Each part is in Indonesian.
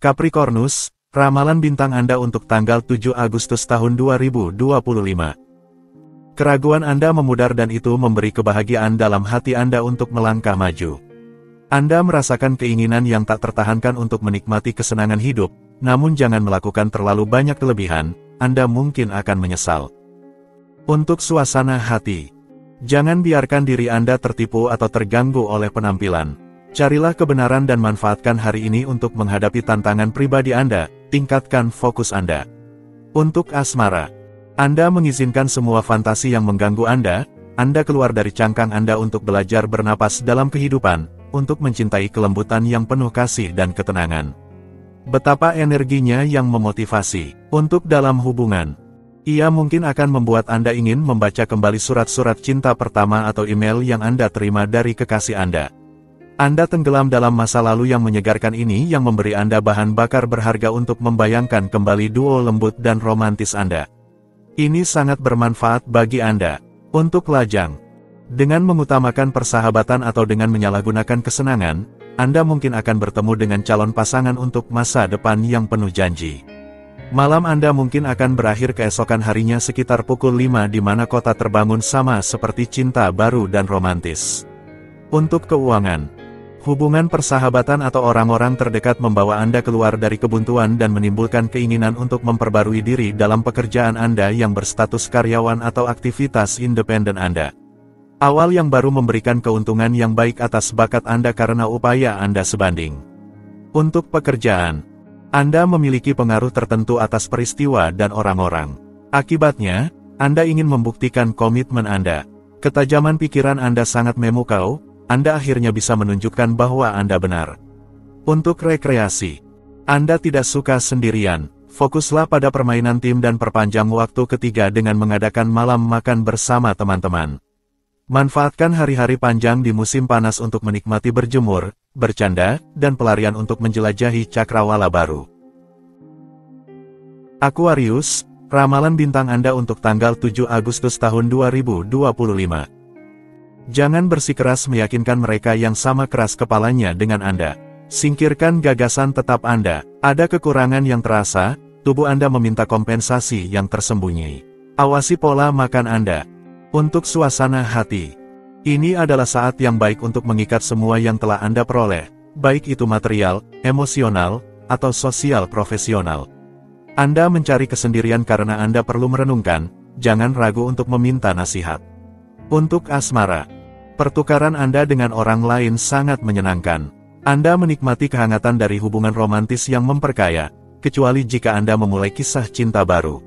Capricornus, ramalan bintang Anda untuk tanggal 7 Agustus tahun 2025. Keraguan Anda memudar dan itu memberi kebahagiaan dalam hati Anda untuk melangkah maju. Anda merasakan keinginan yang tak tertahankan untuk menikmati kesenangan hidup, namun jangan melakukan terlalu banyak kelebihan, Anda mungkin akan menyesal. Untuk suasana hati, jangan biarkan diri Anda tertipu atau terganggu oleh penampilan. Carilah kebenaran dan manfaatkan hari ini untuk menghadapi tantangan pribadi Anda, tingkatkan fokus Anda. Untuk asmara, Anda mengizinkan semua fantasi yang mengganggu Anda keluar dari cangkang Anda untuk belajar bernapas dalam kehidupan, untuk mencintai kelembutan yang penuh kasih dan ketenangan. Betapa energinya yang memotivasi. Untuk dalam hubungan, ia mungkin akan membuat Anda ingin membaca kembali surat-surat cinta pertama atau email yang Anda terima dari kekasih Anda. Anda tenggelam dalam masa lalu yang menyegarkan ini yang memberi Anda bahan bakar berharga untuk membayangkan kembali duo lembut dan romantis Anda. Ini sangat bermanfaat bagi Anda. Untuk lajang, dengan mengutamakan persahabatan atau dengan menyalahgunakan kesenangan, Anda mungkin akan bertemu dengan calon pasangan untuk masa depan yang penuh janji. Malam Anda mungkin akan berakhir keesokan harinya sekitar pukul 5 di mana kota terbangun sama seperti cinta baru dan romantis. Untuk keuangan, hubungan persahabatan atau orang-orang terdekat membawa Anda keluar dari kebuntuan dan menimbulkan keinginan untuk memperbarui diri dalam pekerjaan Anda yang berstatus karyawan atau aktivitas independen Anda. Awal yang baru memberikan keuntungan yang baik atas bakat Anda karena upaya Anda sebanding. Untuk pekerjaan, Anda memiliki pengaruh tertentu atas peristiwa dan orang-orang. Akibatnya, Anda ingin membuktikan komitmen Anda. Ketajaman pikiran Anda sangat memukau, Anda akhirnya bisa menunjukkan bahwa Anda benar. Untuk rekreasi, Anda tidak suka sendirian, fokuslah pada permainan tim dan perpanjang waktu ketiga dengan mengadakan malam makan bersama teman-teman. Manfaatkan hari-hari panjang di musim panas untuk menikmati berjemur, bercanda, dan pelarian untuk menjelajahi cakrawala baru. Aquarius, ramalan bintang Anda untuk tanggal 7 Agustus tahun 2025. Jangan bersikeras meyakinkan mereka yang sama keras kepalanya dengan Anda. Singkirkan gagasan tetap Anda. Ada kekurangan yang terasa, tubuh Anda meminta kompensasi yang tersembunyi. Awasi pola makan Anda. Untuk suasana hati, ini adalah saat yang baik untuk mengikat semua yang telah Anda peroleh, baik itu material, emosional, atau sosial profesional. Anda mencari kesendirian karena Anda perlu merenungkan, jangan ragu untuk meminta nasihat. Untuk asmara, pertukaran Anda dengan orang lain sangat menyenangkan. Anda menikmati kehangatan dari hubungan romantis yang memperkaya, kecuali jika Anda memulai kisah cinta baru.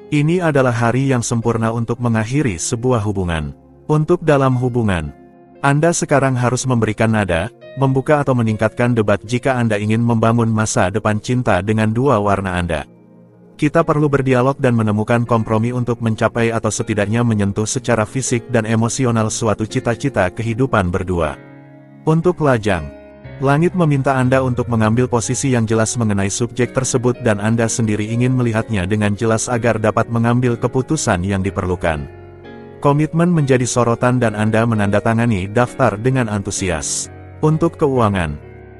Ini adalah hari yang sempurna untuk mengakhiri sebuah hubungan. Untuk dalam hubungan, Anda sekarang harus memberikan nada, membuka atau meningkatkan debat jika Anda ingin membangun masa depan cinta dengan dua warna Anda. Kita perlu berdialog dan menemukan kompromi untuk mencapai atau setidaknya menyentuh secara fisik dan emosional suatu cita-cita kehidupan berdua. Untuk lajang, langit meminta Anda untuk mengambil posisi yang jelas mengenai subjek tersebut dan Anda sendiri ingin melihatnya dengan jelas agar dapat mengambil keputusan yang diperlukan. Komitmen menjadi sorotan dan Anda menandatangani daftar dengan antusias. Untuk keuangan,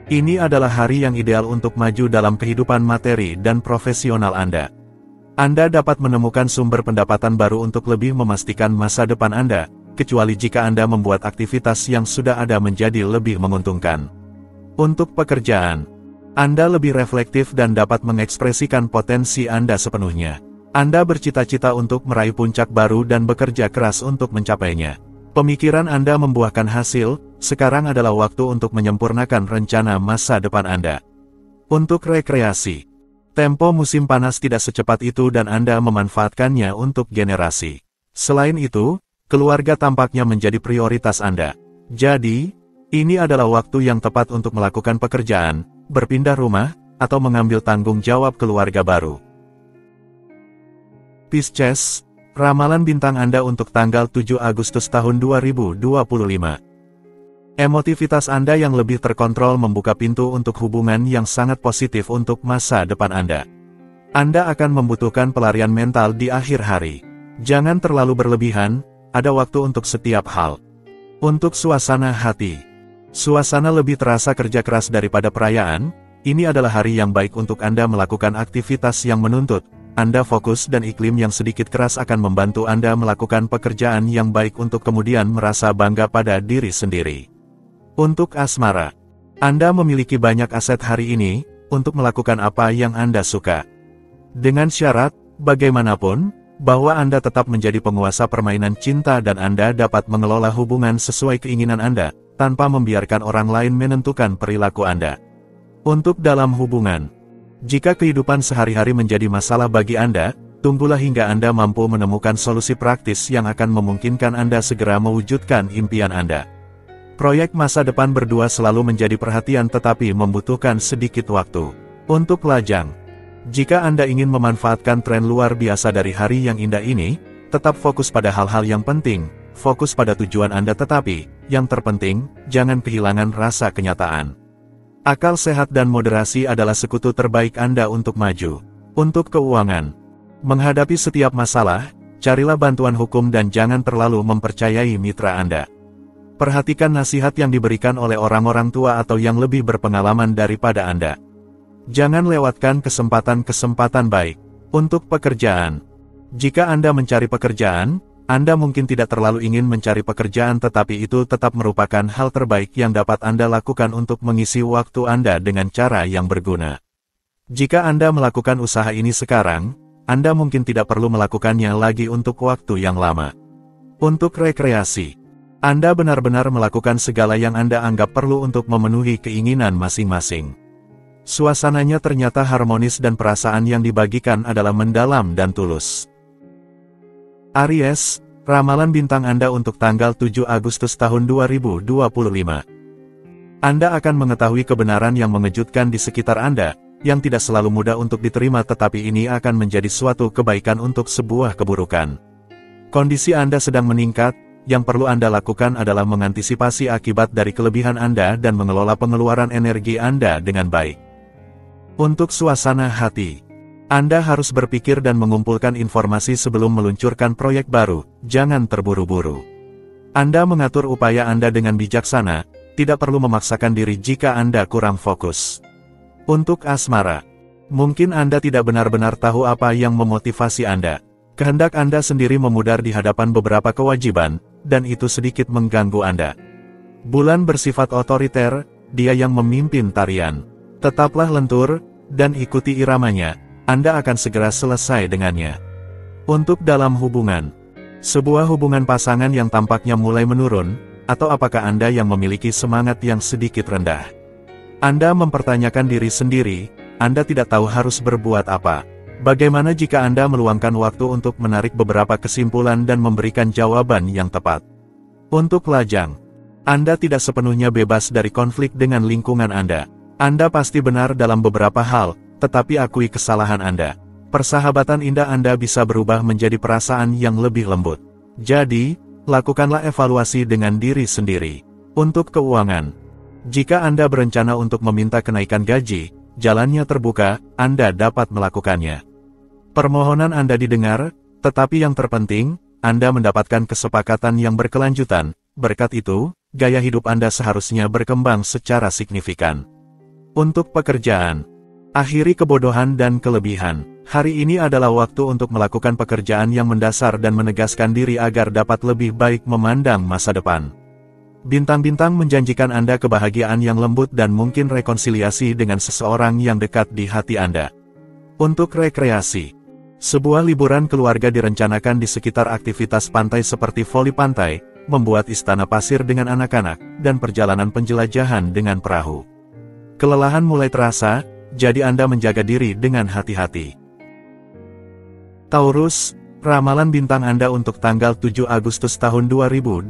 ini adalah hari yang ideal untuk maju dalam kehidupan materi dan profesional Anda. Anda dapat menemukan sumber pendapatan baru untuk lebih memastikan masa depan Anda, kecuali jika Anda membuat aktivitas yang sudah ada menjadi lebih menguntungkan. Untuk pekerjaan, Anda lebih reflektif dan dapat mengekspresikan potensi Anda sepenuhnya. Anda bercita-cita untuk meraih puncak baru dan bekerja keras untuk mencapainya. Pemikiran Anda membuahkan hasil, sekarang adalah waktu untuk menyempurnakan rencana masa depan Anda. Untuk rekreasi, tempo musim panas tidak secepat itu dan Anda memanfaatkannya untuk generasi. Selain itu, keluarga tampaknya menjadi prioritas Anda. Jadi, ini adalah waktu yang tepat untuk melakukan pekerjaan, berpindah rumah, atau mengambil tanggung jawab keluarga baru. Pisces, ramalan bintang Anda untuk tanggal 7 Agustus tahun 2025. Emotivitas Anda yang lebih terkontrol membuka pintu untuk hubungan yang sangat positif untuk masa depan Anda. Anda akan membutuhkan pelarian mental di akhir hari. Jangan terlalu berlebihan, ada waktu untuk setiap hal. Untuk suasana hati, suasana lebih terasa kerja keras daripada perayaan, ini adalah hari yang baik untuk Anda melakukan aktivitas yang menuntut Anda fokus, dan iklim yang sedikit keras akan membantu Anda melakukan pekerjaan yang baik untuk kemudian merasa bangga pada diri sendiri. Untuk asmara, Anda memiliki banyak aset hari ini untuk melakukan apa yang Anda suka. Dengan syarat, bagaimanapun, bahwa Anda tetap menjadi penguasa permainan cinta dan Anda dapat mengelola hubungan sesuai keinginan Anda, tanpa membiarkan orang lain menentukan perilaku Anda. Untuk dalam hubungan, jika kehidupan sehari-hari menjadi masalah bagi Anda, tunggulah hingga Anda mampu menemukan solusi praktis yang akan memungkinkan Anda segera mewujudkan impian Anda. Proyek masa depan berdua selalu menjadi perhatian tetapi membutuhkan sedikit waktu. Untuk lajang, jika Anda ingin memanfaatkan tren luar biasa dari hari yang indah ini, tetap fokus pada hal-hal yang penting, fokus pada tujuan Anda tetapi, yang terpenting, jangan kehilangan rasa kenyataan. Akal sehat dan moderasi adalah sekutu terbaik Anda untuk maju. Untuk keuangan, menghadapi setiap masalah, carilah bantuan hukum dan jangan terlalu mempercayai mitra Anda. Perhatikan nasihat yang diberikan oleh orang-orang tua atau yang lebih berpengalaman daripada Anda. Jangan lewatkan kesempatan-kesempatan baik. Untuk pekerjaan, jika Anda mencari pekerjaan, Anda mungkin tidak terlalu ingin mencari pekerjaan tetapi itu tetap merupakan hal terbaik yang dapat Anda lakukan untuk mengisi waktu Anda dengan cara yang berguna. Jika Anda melakukan usaha ini sekarang, Anda mungkin tidak perlu melakukannya lagi untuk waktu yang lama. Untuk rekreasi, Anda benar-benar melakukan segala yang Anda anggap perlu untuk memenuhi keinginan masing-masing. Suasananya ternyata harmonis dan perasaan yang dibagikan adalah mendalam dan tulus. Aries, ramalan bintang Anda untuk tanggal 7 Agustus tahun 2025. Anda akan mengetahui kebenaran yang mengejutkan di sekitar Anda, yang tidak selalu mudah untuk diterima tetapi ini akan menjadi suatu kebaikan untuk sebuah keburukan. Kondisi Anda sedang meningkat, yang perlu Anda lakukan adalah mengantisipasi akibat dari kelebihan Anda dan mengelola pengeluaran energi Anda dengan baik. Untuk suasana hati, Anda harus berpikir dan mengumpulkan informasi sebelum meluncurkan proyek baru, jangan terburu-buru. Anda mengatur upaya Anda dengan bijaksana, tidak perlu memaksakan diri jika Anda kurang fokus. Untuk asmara, mungkin Anda tidak benar-benar tahu apa yang memotivasi Anda. Kehendak Anda sendiri memudar di hadapan beberapa kewajiban, dan itu sedikit mengganggu Anda. Bulan bersifat otoriter, dia yang memimpin tarian. Tetaplah lentur, dan ikuti iramanya, Anda akan segera selesai dengannya. Untuk dalam hubungan, sebuah hubungan pasangan yang tampaknya mulai menurun, atau apakah Anda yang memiliki semangat yang sedikit rendah? Anda mempertanyakan diri sendiri, Anda tidak tahu harus berbuat apa. Bagaimana jika Anda meluangkan waktu untuk menarik beberapa kesimpulan dan memberikan jawaban yang tepat? Untuk lajang, Anda tidak sepenuhnya bebas dari konflik dengan lingkungan Anda. Anda pasti benar dalam beberapa hal, tetapi akui kesalahan Anda. Persahabatan indah Anda bisa berubah menjadi perasaan yang lebih lembut. Jadi, lakukanlah evaluasi dengan diri sendiri. Untuk keuangan, jika Anda berencana untuk meminta kenaikan gaji, jalannya terbuka, Anda dapat melakukannya. Permohonan Anda didengar, tetapi yang terpenting, Anda mendapatkan kesepakatan yang berkelanjutan. Berkat itu, gaya hidup Anda seharusnya berkembang secara signifikan. Untuk pekerjaan, akhiri kebodohan dan kelebihan. Hari ini adalah waktu untuk melakukan pekerjaan yang mendasar dan menegaskan diri agar dapat lebih baik memandang masa depan. Bintang-bintang menjanjikan Anda kebahagiaan yang lembut dan mungkin rekonsiliasi dengan seseorang yang dekat di hati Anda. Untuk rekreasi, sebuah liburan keluarga direncanakan di sekitar aktivitas pantai seperti voli pantai, membuat istana pasir dengan anak-anak, dan perjalanan penjelajahan dengan perahu. Kelelahan mulai terasa, jadi Anda menjaga diri dengan hati-hati. Taurus, ramalan bintang Anda untuk tanggal 7 Agustus tahun 2025.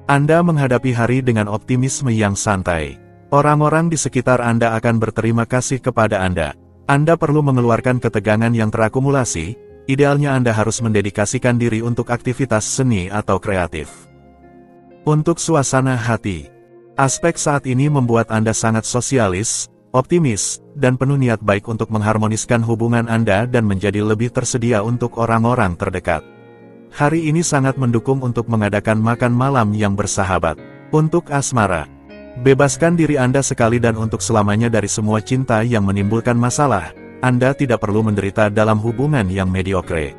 Anda menghadapi hari dengan optimisme yang santai. Orang-orang di sekitar Anda akan berterima kasih kepada Anda. Anda perlu mengeluarkan ketegangan yang terakumulasi, idealnya Anda harus mendedikasikan diri untuk aktivitas seni atau kreatif. Untuk suasana hati, aspek saat ini membuat Anda sangat sosialis, optimis, dan penuh niat baik untuk mengharmoniskan hubungan Anda dan menjadi lebih tersedia untuk orang-orang terdekat. Hari ini sangat mendukung untuk mengadakan makan malam yang bersahabat. Untuk asmara, Bebaskan diri Anda sekali dan untuk selamanya dari semua cinta yang menimbulkan masalah. Anda tidak perlu menderita dalam hubungan yang mediocre.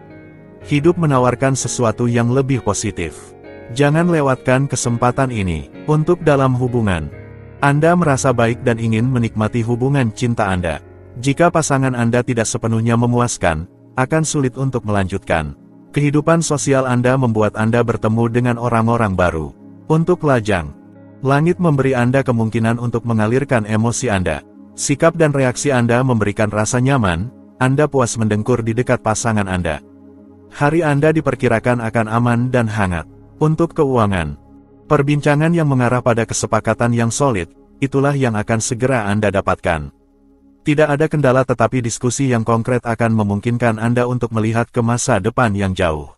Hidup menawarkan sesuatu yang lebih positif. Jangan lewatkan kesempatan ini. Untuk dalam hubungan, Anda merasa baik dan ingin menikmati hubungan cinta Anda. Jika pasangan Anda tidak sepenuhnya memuaskan, akan sulit untuk melanjutkan. Kehidupan sosial Anda membuat Anda bertemu dengan orang-orang baru. Untuk lajang, langit memberi Anda kemungkinan untuk mengalirkan emosi Anda. Sikap dan reaksi Anda memberikan rasa nyaman, Anda puas mendengkur di dekat pasangan Anda. Hari Anda diperkirakan akan aman dan hangat. Untuk keuangan, perbincangan yang mengarah pada kesepakatan yang solid, itulah yang akan segera Anda dapatkan. Tidak ada kendala tetapi diskusi yang konkret akan memungkinkan Anda untuk melihat ke masa depan yang jauh.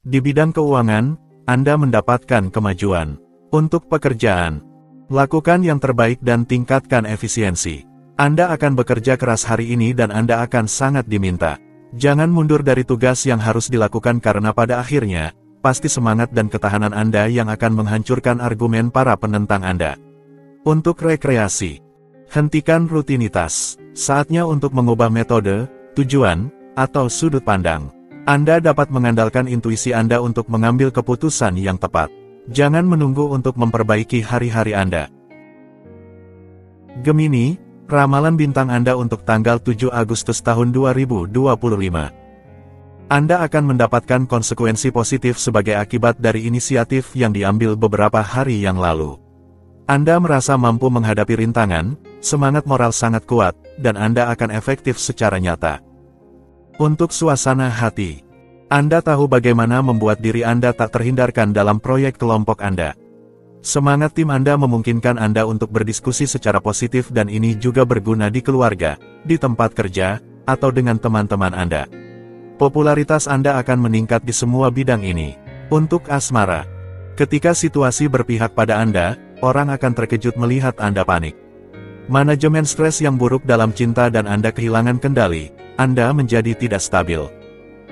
Di bidang keuangan, Anda mendapatkan kemajuan. Untuk pekerjaan, lakukan yang terbaik dan tingkatkan efisiensi. Anda akan bekerja keras hari ini dan Anda akan sangat diminta. Jangan mundur dari tugas yang harus dilakukan karena pada akhirnya, pasti semangat dan ketahanan Anda yang akan menghancurkan argumen para penentang Anda. Untuk rekreasi, hentikan rutinitas. Saatnya untuk mengubah metode, tujuan, atau sudut pandang. Anda dapat mengandalkan intuisi Anda untuk mengambil keputusan yang tepat. Jangan menunggu untuk memperbaiki hari-hari Anda. Gemini, ramalan bintang Anda untuk tanggal 7 Agustus tahun 2025. Anda akan mendapatkan konsekuensi positif sebagai akibat dari inisiatif yang diambil beberapa hari yang lalu. Anda merasa mampu menghadapi rintangan, semangat moral sangat kuat, dan Anda akan efektif secara nyata. Untuk suasana hati, Anda tahu bagaimana membuat diri Anda tak terhindarkan dalam proyek kelompok Anda. Semangat tim Anda memungkinkan Anda untuk berdiskusi secara positif dan ini juga berguna di keluarga, di tempat kerja, atau dengan teman-teman Anda. Popularitas Anda akan meningkat di semua bidang ini. Untuk asmara, ketika situasi berpihak pada Anda, orang akan terkejut melihat Anda panik. Manajemen stres yang buruk dalam cinta dan Anda kehilangan kendali, Anda menjadi tidak stabil.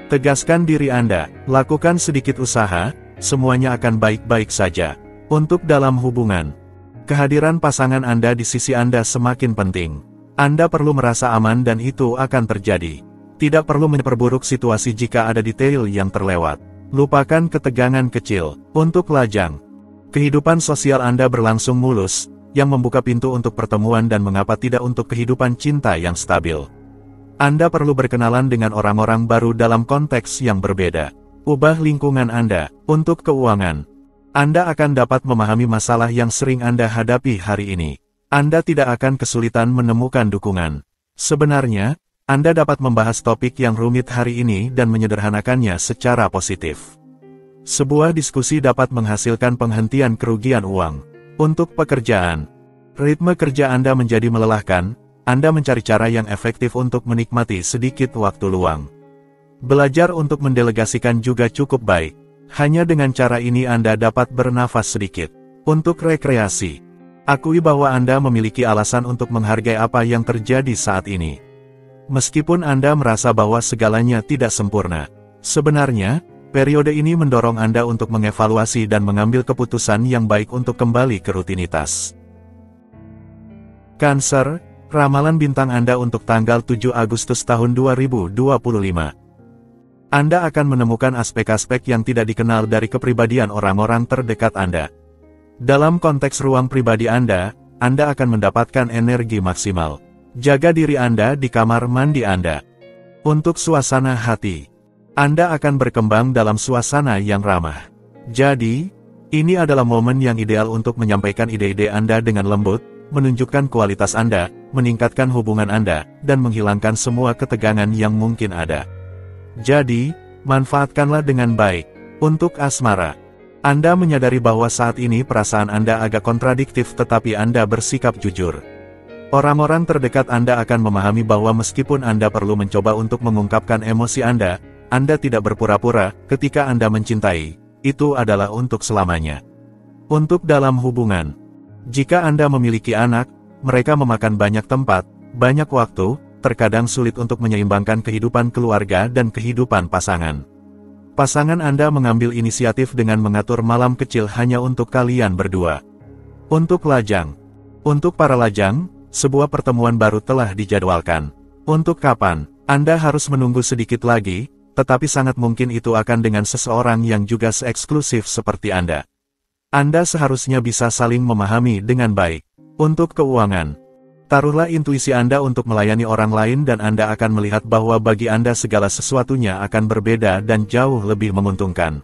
Tegaskan diri Anda, lakukan sedikit usaha, semuanya akan baik-baik saja. Untuk dalam hubungan, kehadiran pasangan Anda di sisi Anda semakin penting. Anda perlu merasa aman dan itu akan terjadi. Tidak perlu memperburuk situasi jika ada detail yang terlewat. Lupakan ketegangan kecil. Untuk lajang, kehidupan sosial Anda berlangsung mulus, yang membuka pintu untuk pertemuan dan mengapa tidak untuk kehidupan cinta yang stabil. Anda perlu berkenalan dengan orang-orang baru dalam konteks yang berbeda. Ubah lingkungan Anda. Untuk keuangan, Anda akan dapat memahami masalah yang sering Anda hadapi hari ini. Anda tidak akan kesulitan menemukan dukungan. Sebenarnya, Anda dapat membahas topik yang rumit hari ini dan menyederhanakannya secara positif. Sebuah diskusi dapat menghasilkan penghentian kerugian uang. Untuk pekerjaan, ritme kerja Anda menjadi melelahkan, Anda mencari cara yang efektif untuk menikmati sedikit waktu luang. Belajar untuk mendelegasikan juga cukup baik. Hanya dengan cara ini Anda dapat bernafas sedikit. Untuk rekreasi, akui bahwa Anda memiliki alasan untuk menghargai apa yang terjadi saat ini. Meskipun Anda merasa bahwa segalanya tidak sempurna, sebenarnya, periode ini mendorong Anda untuk mengevaluasi dan mengambil keputusan yang baik untuk kembali ke rutinitas. Cancer, ramalan bintang Anda untuk tanggal 7 Agustus tahun 2025. Anda akan menemukan aspek-aspek yang tidak dikenal dari kepribadian orang-orang terdekat Anda. Dalam konteks ruang pribadi Anda akan mendapatkan energi maksimal. Jaga diri Anda di kamar mandi Anda. Untuk suasana hati, Anda akan berkembang dalam suasana yang ramah. Jadi, ini adalah momen yang ideal untuk menyampaikan ide-ide Anda dengan lembut, menunjukkan kualitas Anda, meningkatkan hubungan Anda, dan menghilangkan semua ketegangan yang mungkin ada. Jadi, manfaatkanlah dengan baik. Untuk asmara, Anda menyadari bahwa saat ini perasaan Anda agak kontradiktif tetapi Anda bersikap jujur. Orang-orang terdekat Anda akan memahami bahwa meskipun Anda perlu mencoba untuk mengungkapkan emosi Anda tidak berpura-pura ketika Anda mencintai, itu adalah untuk selamanya. Untuk dalam hubungan, jika Anda memiliki anak, mereka memakan banyak tempat, banyak waktu, terkadang sulit untuk menyeimbangkan kehidupan keluarga dan kehidupan pasangan. Pasangan Anda mengambil inisiatif dengan mengatur malam kecil hanya untuk kalian berdua. Untuk lajang. Untuk para lajang, sebuah pertemuan baru telah dijadwalkan. Untuk kapan? Anda harus menunggu sedikit lagi, tetapi sangat mungkin itu akan dengan seseorang yang juga seeksklusif seperti Anda. Anda seharusnya bisa saling memahami dengan baik. Untuk keuangan. Taruhlah intuisi Anda untuk melayani orang lain dan Anda akan melihat bahwa bagi Anda segala sesuatunya akan berbeda dan jauh lebih menguntungkan.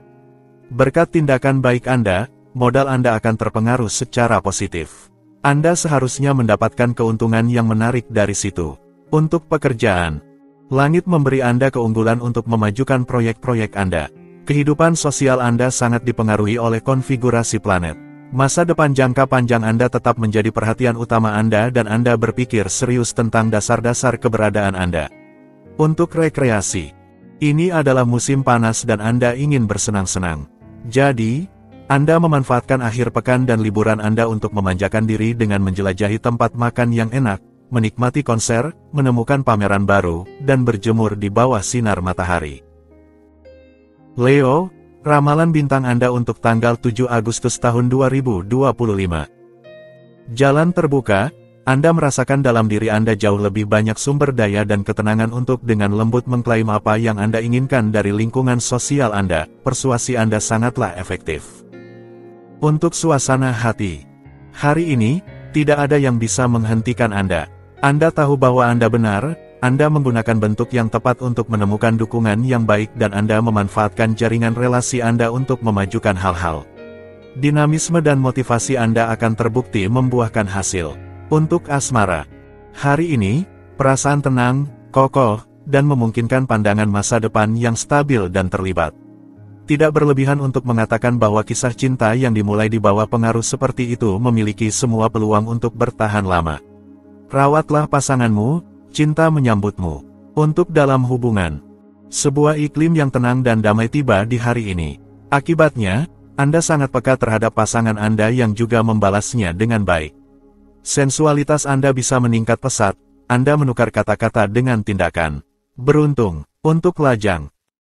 Berkat tindakan baik Anda, modal Anda akan terpengaruh secara positif. Anda seharusnya mendapatkan keuntungan yang menarik dari situ. Untuk pekerjaan. Langit memberi Anda keunggulan untuk memajukan proyek-proyek Anda. Kehidupan sosial Anda sangat dipengaruhi oleh konfigurasi planet. Masa depan jangka panjang Anda tetap menjadi perhatian utama Anda dan Anda berpikir serius tentang dasar-dasar keberadaan Anda. Untuk rekreasi. Ini adalah musim panas dan Anda ingin bersenang-senang. Jadi, Anda memanfaatkan akhir pekan dan liburan Anda untuk memanjakan diri dengan menjelajahi tempat makan yang enak, menikmati konser, menemukan pameran baru, dan berjemur di bawah sinar matahari. Leo, ramalan bintang Anda untuk tanggal 7 Agustus tahun 2025. Jalan terbuka, Anda merasakan dalam diri Anda jauh lebih banyak sumber daya dan ketenangan untuk dengan lembut mengklaim apa yang Anda inginkan dari lingkungan sosial Anda. Persuasi Anda sangatlah efektif. Untuk suasana hati. Hari ini, tidak ada yang bisa menghentikan Anda. Anda tahu bahwa Anda benar, Anda menggunakan bentuk yang tepat untuk menemukan dukungan yang baik dan Anda memanfaatkan jaringan relasi Anda untuk memajukan hal-hal. Dinamisme dan motivasi Anda akan terbukti membuahkan hasil. Untuk asmara. Hari ini, perasaan tenang, kokoh, dan memungkinkan pandangan masa depan yang stabil dan terlibat. Tidak berlebihan untuk mengatakan bahwa kisah cinta yang dimulai di bawah pengaruh seperti itu memiliki semua peluang untuk bertahan lama. Rawatlah pasanganmu, cinta menyambutmu. Untuk dalam hubungan. Sebuah iklim yang tenang dan damai tiba di hari ini. Akibatnya, Anda sangat peka terhadap pasangan Anda yang juga membalasnya dengan baik. Sensualitas Anda bisa meningkat pesat, Anda menukar kata-kata dengan tindakan. Beruntung. Untuk lajang.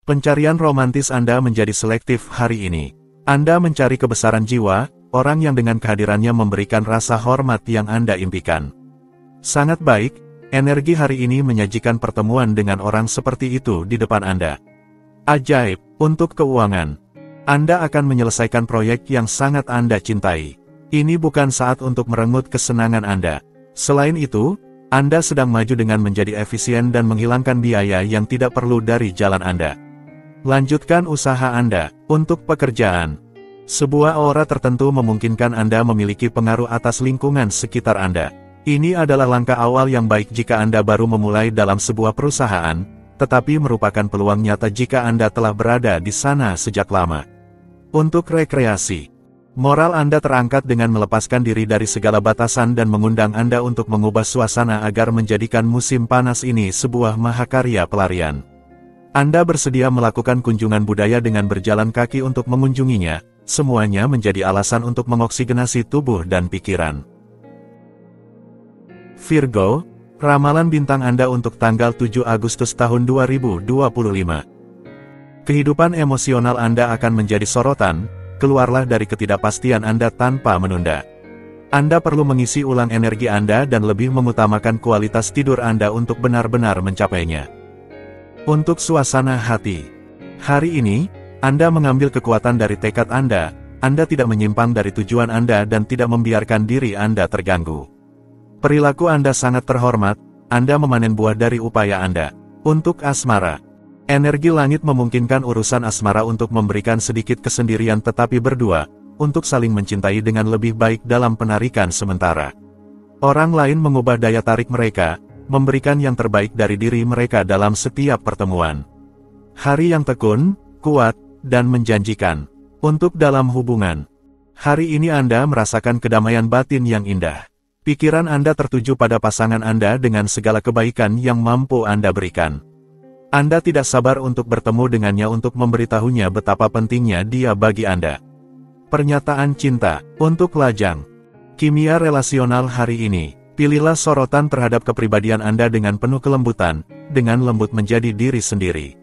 Pencarian romantis Anda menjadi selektif hari ini. Anda mencari kebesaran jiwa, orang yang dengan kehadirannya memberikan rasa hormat yang Anda impikan. Sangat baik, energi hari ini menyajikan pertemuan dengan orang seperti itu di depan Anda. Ajaib. Untuk keuangan. Anda akan menyelesaikan proyek yang sangat Anda cintai. Ini bukan saat untuk merenggut kesenangan Anda. Selain itu, Anda sedang maju dengan menjadi efisien dan menghilangkan biaya yang tidak perlu dari jalan Anda. Lanjutkan usaha Anda. Untuk pekerjaan. Sebuah aura tertentu memungkinkan Anda memiliki pengaruh atas lingkungan sekitar Anda. Ini adalah langkah awal yang baik jika Anda baru memulai dalam sebuah perusahaan, tetapi merupakan peluang nyata jika Anda telah berada di sana sejak lama. Untuk rekreasi. Moral Anda terangkat dengan melepaskan diri dari segala batasan dan mengundang Anda untuk mengubah suasana agar menjadikan musim panas ini sebuah mahakarya pelarian. Anda bersedia melakukan kunjungan budaya dengan berjalan kaki untuk mengunjunginya, semuanya menjadi alasan untuk mengoksigenasi tubuh dan pikiran. Virgo, ramalan bintang Anda untuk tanggal 7 Agustus tahun 2025. Kehidupan emosional Anda akan menjadi sorotan, keluarlah dari ketidakpastian Anda tanpa menunda. Anda perlu mengisi ulang energi Anda dan lebih mengutamakan kualitas tidur Anda untuk benar-benar mencapainya. Untuk suasana hati. Hari ini, Anda mengambil kekuatan dari tekad Anda tidak menyimpang dari tujuan Anda dan tidak membiarkan diri Anda terganggu. Perilaku Anda sangat terhormat, Anda memanen buah dari upaya Anda. Untuk asmara. Energi langit memungkinkan urusan asmara untuk memberikan sedikit kesendirian tetapi berdua, untuk saling mencintai dengan lebih baik dalam penarikan sementara. Orang lain mengubah daya tarik mereka, memberikan yang terbaik dari diri mereka dalam setiap pertemuan. Hari yang tekun, kuat, dan menjanjikan. Untuk dalam hubungan. Hari ini Anda merasakan kedamaian batin yang indah. Pikiran Anda tertuju pada pasangan Anda dengan segala kebaikan yang mampu Anda berikan. Anda tidak sabar untuk bertemu dengannya untuk memberitahunya betapa pentingnya dia bagi Anda. Pernyataan cinta. Untuk lajang. Kimia relasional hari ini. Pilihlah sorotan terhadap kepribadian Anda dengan penuh kelembutan, dengan lembut menjadi diri sendiri.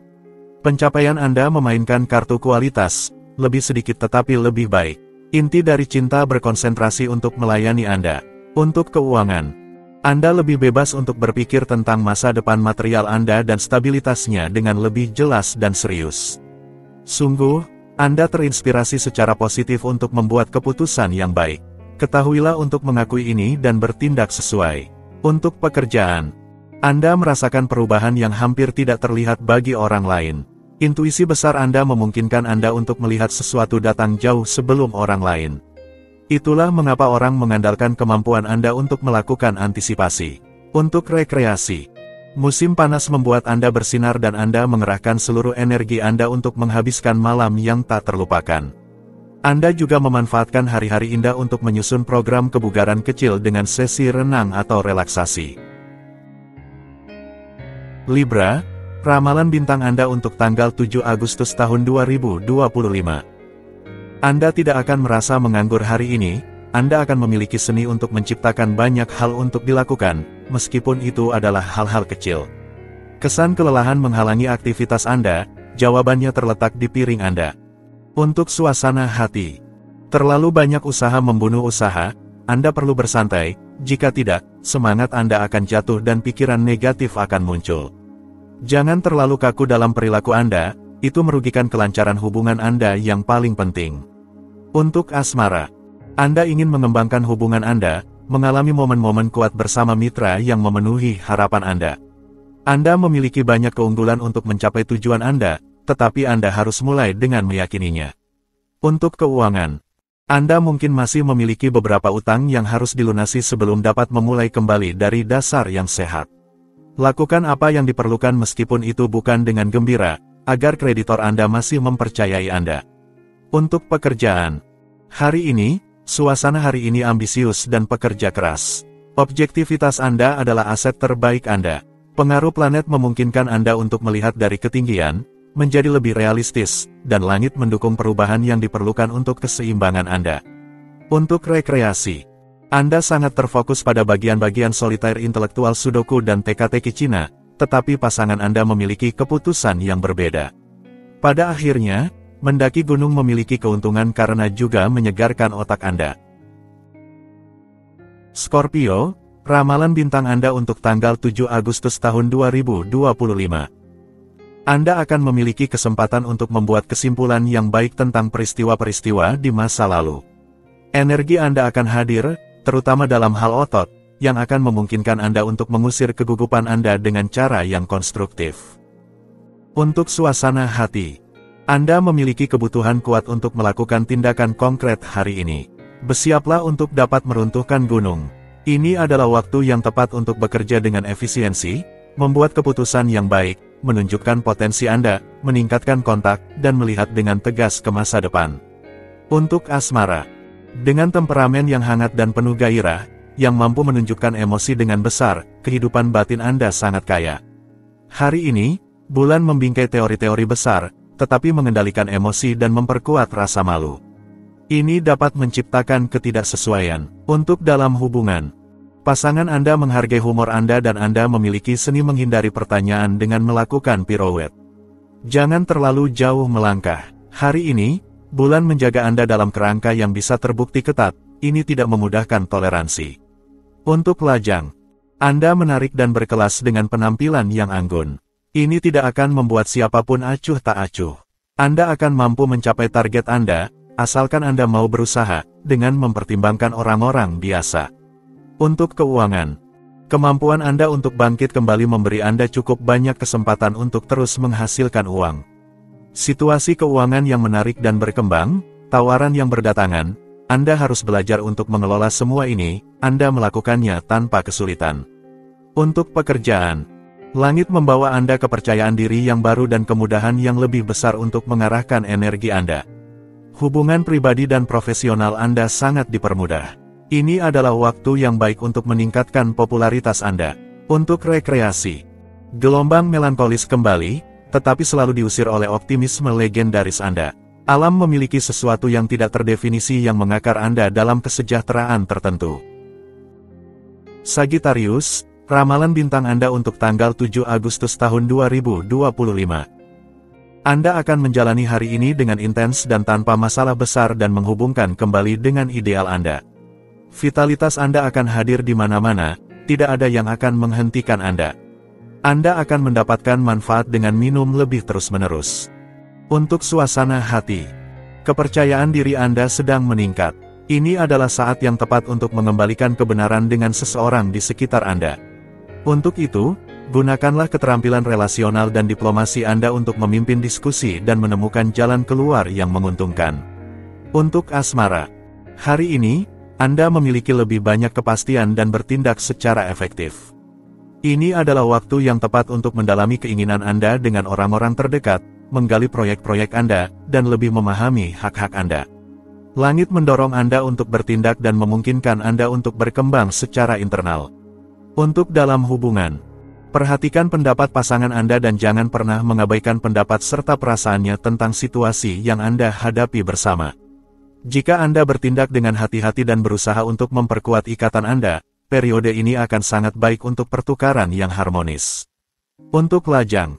Pencapaian Anda memainkan kartu kualitas, lebih sedikit tetapi lebih baik. Inti dari cinta berkonsentrasi untuk melayani Anda. Untuk keuangan, Anda lebih bebas untuk berpikir tentang masa depan material Anda dan stabilitasnya dengan lebih jelas dan serius. Sungguh, Anda terinspirasi secara positif untuk membuat keputusan yang baik. Ketahuilah untuk mengakui ini dan bertindak sesuai. Untuk pekerjaan, Anda merasakan perubahan yang hampir tidak terlihat bagi orang lain. Intuisi besar Anda memungkinkan Anda untuk melihat sesuatu datang jauh sebelum orang lain. Itulah mengapa orang mengandalkan kemampuan Anda untuk melakukan antisipasi. Untuk rekreasi, musim panas membuat Anda bersinar dan Anda mengerahkan seluruh energi Anda untuk menghabiskan malam yang tak terlupakan. Anda juga memanfaatkan hari-hari indah untuk menyusun program kebugaran kecil dengan sesi renang atau relaksasi. Libra, ramalan bintang Anda untuk tanggal 7 Agustus tahun 2025. Anda tidak akan merasa menganggur hari ini, Anda akan memiliki seni untuk menciptakan banyak hal untuk dilakukan, meskipun itu adalah hal-hal kecil. Kesan kelelahan menghalangi aktivitas Anda, jawabannya terletak di piring Anda. Untuk suasana hati, terlalu banyak usaha membunuh usaha, Anda perlu bersantai, jika tidak, semangat Anda akan jatuh dan pikiran negatif akan muncul. Jangan terlalu kaku dalam perilaku Anda, itu merugikan kelancaran hubungan Anda yang paling penting. Untuk asmara, Anda ingin mengembangkan hubungan Anda, mengalami momen-momen kuat bersama mitra yang memenuhi harapan Anda. Anda memiliki banyak keunggulan untuk mencapai tujuan Anda, tetapi Anda harus mulai dengan meyakininya. Untuk keuangan, Anda mungkin masih memiliki beberapa utang yang harus dilunasi sebelum dapat memulai kembali dari dasar yang sehat. Lakukan apa yang diperlukan meskipun itu bukan dengan gembira, agar kreditor Anda masih mempercayai Anda. Untuk pekerjaan, hari ini, suasana hari ini ambisius dan pekerja keras. Objektivitas Anda adalah aset terbaik Anda. Pengaruh planet memungkinkan Anda untuk melihat dari ketinggian, menjadi lebih realistis, dan langit mendukung perubahan yang diperlukan untuk keseimbangan Anda. Untuk rekreasi, Anda sangat terfokus pada bagian-bagian solitaire intelektual Sudoku dan teka-teki Cina, tetapi pasangan Anda memiliki keputusan yang berbeda. Pada akhirnya, mendaki gunung memiliki keuntungan karena juga menyegarkan otak Anda. Scorpio, ramalan bintang Anda untuk tanggal 7 Agustus tahun 2025. Anda akan memiliki kesempatan untuk membuat kesimpulan yang baik tentang peristiwa-peristiwa di masa lalu. Energi Anda akan hadir, terutama dalam hal otot, yang akan memungkinkan Anda untuk mengusir kegugupan Anda dengan cara yang konstruktif. Untuk suasana hati, Anda memiliki kebutuhan kuat untuk melakukan tindakan konkret hari ini. Bersiaplah untuk dapat meruntuhkan gunung. Ini adalah waktu yang tepat untuk bekerja dengan efisiensi, membuat keputusan yang baik, menunjukkan potensi Anda, meningkatkan kontak, dan melihat dengan tegas ke masa depan. Untuk asmara, dengan temperamen yang hangat dan penuh gairah, yang mampu menunjukkan emosi dengan besar, kehidupan batin Anda sangat kaya. Hari ini, bulan membingkai teori-teori besar, tetapi mengendalikan emosi dan memperkuat rasa malu. Ini dapat menciptakan ketidaksesuaian. Untuk dalam hubungan, pasangan Anda menghargai humor Anda dan Anda memiliki seni menghindari pertanyaan dengan melakukan pirouette. Jangan terlalu jauh melangkah. Hari ini, bulan menjaga Anda dalam kerangka yang bisa terbukti ketat, ini tidak memudahkan toleransi. Untuk lajang, Anda menarik dan berkelas dengan penampilan yang anggun. Ini tidak akan membuat siapapun acuh tak acuh. Anda akan mampu mencapai target Anda, asalkan Anda mau berusaha, dengan mempertimbangkan orang-orang biasa. Untuk keuangan, kemampuan Anda untuk bangkit kembali memberi Anda cukup banyak kesempatan untuk terus menghasilkan uang. Situasi keuangan yang menarik dan berkembang, tawaran yang berdatangan, Anda harus belajar untuk mengelola semua ini, Anda melakukannya tanpa kesulitan. Untuk pekerjaan, langit membawa Anda kepercayaan diri yang baru dan kemudahan yang lebih besar untuk mengarahkan energi Anda. Hubungan pribadi dan profesional Anda sangat dipermudah. Ini adalah waktu yang baik untuk meningkatkan popularitas Anda. Untuk rekreasi, gelombang melankolis kembali, tetapi selalu diusir oleh optimisme legendaris Anda. Alam memiliki sesuatu yang tidak terdefinisi yang mengakar Anda dalam kesejahteraan tertentu. Sagittarius, ramalan bintang Anda untuk tanggal 7 Agustus tahun 2025. Anda akan menjalani hari ini dengan intens dan tanpa masalah besar dan menghubungkan kembali dengan ideal Anda. Vitalitas Anda akan hadir di mana-mana, tidak ada yang akan menghentikan Anda. Anda akan mendapatkan manfaat dengan minum lebih terus-menerus. Untuk suasana hati, kepercayaan diri Anda sedang meningkat. Ini adalah saat yang tepat untuk mengembalikan kebenaran dengan seseorang di sekitar Anda. Untuk itu, gunakanlah keterampilan relasional dan diplomasi Anda untuk memimpin diskusi dan menemukan jalan keluar yang menguntungkan. Untuk asmara, hari ini, Anda memiliki lebih banyak kepastian dan bertindak secara efektif. Ini adalah waktu yang tepat untuk mendalami keinginan Anda dengan orang-orang terdekat, menggali proyek-proyek Anda, dan lebih memahami hak-hak Anda. Langit mendorong Anda untuk bertindak dan memungkinkan Anda untuk berkembang secara internal. Untuk dalam hubungan, perhatikan pendapat pasangan Anda dan jangan pernah mengabaikan pendapat serta perasaannya tentang situasi yang Anda hadapi bersama. Jika Anda bertindak dengan hati-hati dan berusaha untuk memperkuat ikatan Anda, periode ini akan sangat baik untuk pertukaran yang harmonis. Untuk lajang,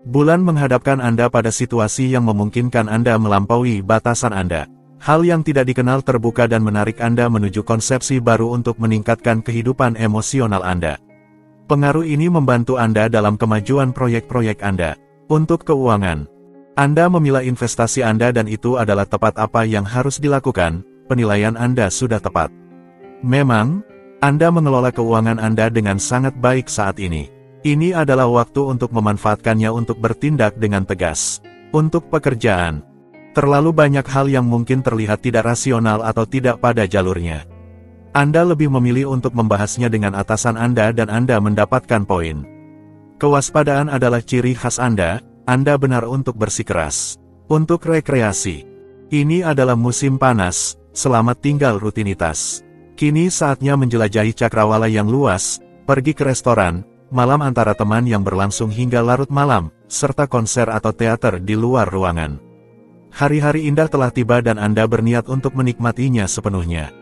bulan menghadapkan Anda pada situasi yang memungkinkan Anda melampaui batasan Anda. Hal yang tidak dikenal terbuka dan menarik Anda menuju konsepsi baru untuk meningkatkan kehidupan emosional Anda. Pengaruh ini membantu Anda dalam kemajuan proyek-proyek Anda. Untuk keuangan, Anda memilah investasi Anda dan itu adalah tepat apa yang harus dilakukan, penilaian Anda sudah tepat. Memang, Anda mengelola keuangan Anda dengan sangat baik saat ini. Ini adalah waktu untuk memanfaatkannya untuk bertindak dengan tegas. Untuk pekerjaan, terlalu banyak hal yang mungkin terlihat tidak rasional atau tidak pada jalurnya. Anda lebih memilih untuk membahasnya dengan atasan Anda dan Anda mendapatkan poin. Kewaspadaan adalah ciri khas Anda benar untuk bersikeras. Untuk rekreasi, ini adalah musim panas, selamat tinggal rutinitas. Kini saatnya menjelajahi cakrawala yang luas, pergi ke restoran, malam antara teman yang berlangsung hingga larut malam, serta konser atau teater di luar ruangan. Hari-hari indah telah tiba dan Anda berniat untuk menikmatinya sepenuhnya.